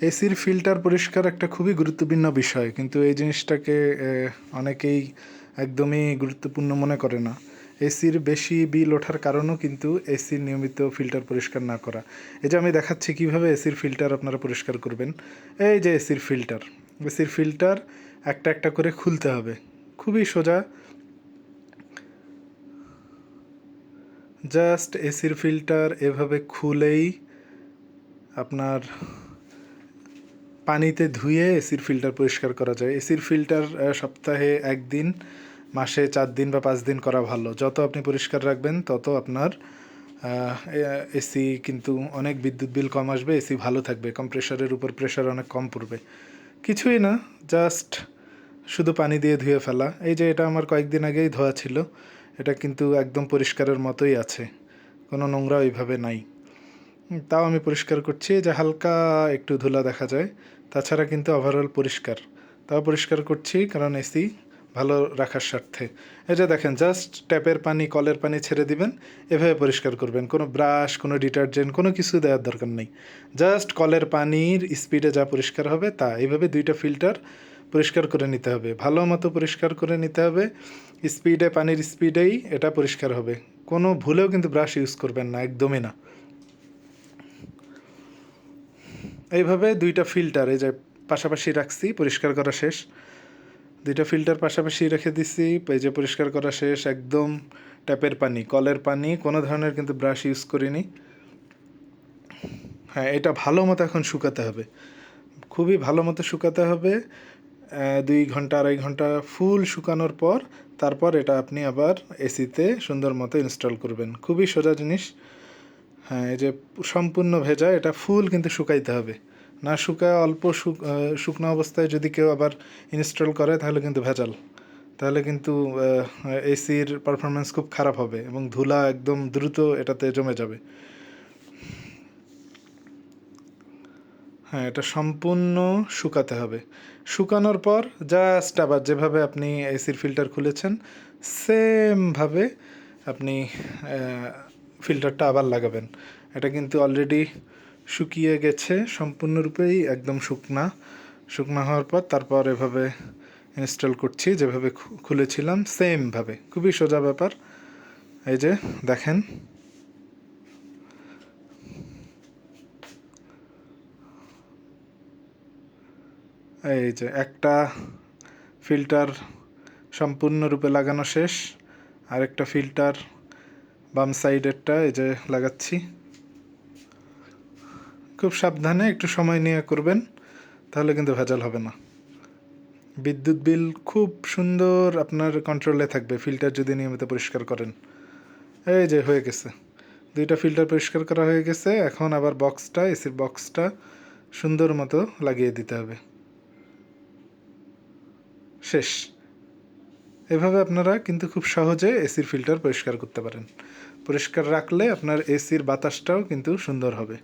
এসির ফিল্টার পরিষ্কার একটা খুবই গুরুত্বপূর্ণ বিষয়, কিন্তু এই জিনিসটাকে অনেকেই একদমই গুরুত্বপূর্ণ মনে করে না। এসির বেশি বিল ওঠার কারণও কিন্তু এসির নিয়মিত ফিল্টার পরিষ্কার না করা। এই যে আমি দেখাচ্ছি কিভাবে এসির ফিল্টার আপনারা পরিষ্কার করবেন। এই যে এসির ফিল্টার একটা একটা করে খুলতে হবে, খুবই সোজা। জাস্ট এসির ফিল্টার এভাবে খুলেই আপনার পানিতে ধুয়ে এসির ফিল্টার পরিষ্কার করা যায়। এসির ফিল্টার সপ্তাহে 1 দিন, মাসে 4 দিন বা 5 দিন করা ভালো। যত আপনি পরিষ্কার রাখবেন তত আপনার এসি কিন্তু অনেক বিদ্যুৎ বিল কম আসবে, এসি ভালো থাকবে, কম্প্রেসারের উপর প্রেশার অনেক কম পড়বে। কিছুই না, জাস্ট শুধু পানি দিয়ে ধুয়ে ফেলা। এই যে এটা আমার কয়েকদিন আগেই ধোয়া ছিল, এটা কিন্তু একদম পরিষ্কারের মতোই আছে, কোনো নোংরা ওইভাবে নাই। তাও আমি পরিষ্কার করছি, যে হালকা একটু ধুলা দেখা যায়, তাছাড়া কিন্তু ওভারঅল পরিষ্কার। তাও পরিষ্কার করছি কারণ এসি ভালো রাখার স্বার্থে। এই যে দেখেন, জাস্ট ট্যাপের পানি, কলের পানি ছেড়ে দিবেন, এভাবে পরিষ্কার করবেন। কোনো ব্রাশ, কোনো ডিটারজেন্ট, কোনো কিছু দেওয়ার দরকার নেই। জাস্ট কলের পানির স্পিডে যা পরিষ্কার হবে তা। এইভাবে 2টা ফিল্টার পরিষ্কার করে নিতে হবে, ভালো মতো পরিষ্কার করে নিতে হবে। স্পিডে, পানির স্পিডেই এটা পরিষ্কার হবে। কোনো ভুলেও কিন্তু ব্রাশ ইউজ করবেন না, একদমই না। এইভাবে 2টা ফিল্টার এই যে পাশাপাশি রাখছি, পরিষ্কার করা শেষ। 2টা ফিল্টার পাশাপাশি রেখে দিছি, এই যে পরিষ্কার করা শেষ। একদম ট্যাপের পানি, কলের পানি, কোনো ধরনের কিন্তু ব্রাশ ইউজ করিনি। হ্যাঁ, এটা ভালো মতো এখন শুকাতে হবে, খুবই ভালো মতো শুকাতে হবে। 2 ঘন্টা 2.5 ঘন্টা ফুল শুকানোর পর তারপর এটা আপনি আবার এসিতে সুন্দর মতো ইনস্টল করবেন। খুবই সোজা জিনিস। হ্যাঁ, এই যে সম্পূর্ণ ভেজা, এটা ফুল কিন্তু শুকাইতে হবে। না শুকায় অল্প শুকনো অবস্থায় যদি কেউ আবার ইনস্টল করে তাহলে কিন্তু ভেজাল, তাহলে কিন্তু এসির পারফরমেন্স খুব খারাপ হবে এবং ধুলা একদম দ্রুত এটাতে জমে যাবে। হ্যাঁ, এটা সম্পূর্ণ শুকাতে হবে। শুকানোর পর জাস্ট আবার যেভাবে আপনি এসির ফিল্টার খুলেছেন সেমভাবে আপনি ফিল্টারটা আবার লাগাবেন। এটা কিন্তু অলরেডি শুকিয়ে গেছে সম্পূর্ণরূপেই, একদম শুকনা হওয়ার পর তারপর এভাবে ইনস্টল করছি, যেভাবে খুলেছিলাম সেমভাবে। খুবই সোজা ব্যাপার। এই যে দেখেন, এই যে একটা ফিল্টার সম্পূর্ণরূপে লাগানো শেষ, আরেকটা ফিল্টার বাম সাইডেরটা এই যে লাগাচ্ছি। খুব সাবধানে একটু সময় নিয়ে করবেন, তাহলে কিন্তু ভেজাল হবে না। বিদ্যুৎ বিল খুব সুন্দর আপনার কন্ট্রোলে থাকবে ফিল্টার যদি নিয়মিত পরিষ্কার করেন। এই যে হয়ে গেছে, 2টা ফিল্টার পরিষ্কার করা হয়ে গেছে। এখন আবার এসির বক্সটা সুন্দর মতো লাগিয়ে দিতে হবে। শেষ। এভাবে আপনারা কিন্তু খুব সহজে এসির ফিল্টার পরিষ্কার করতে পারেন। পরিষ্কার রাখলে আপনার এসির বাতাসটাও কিন্তু সুন্দর হবে।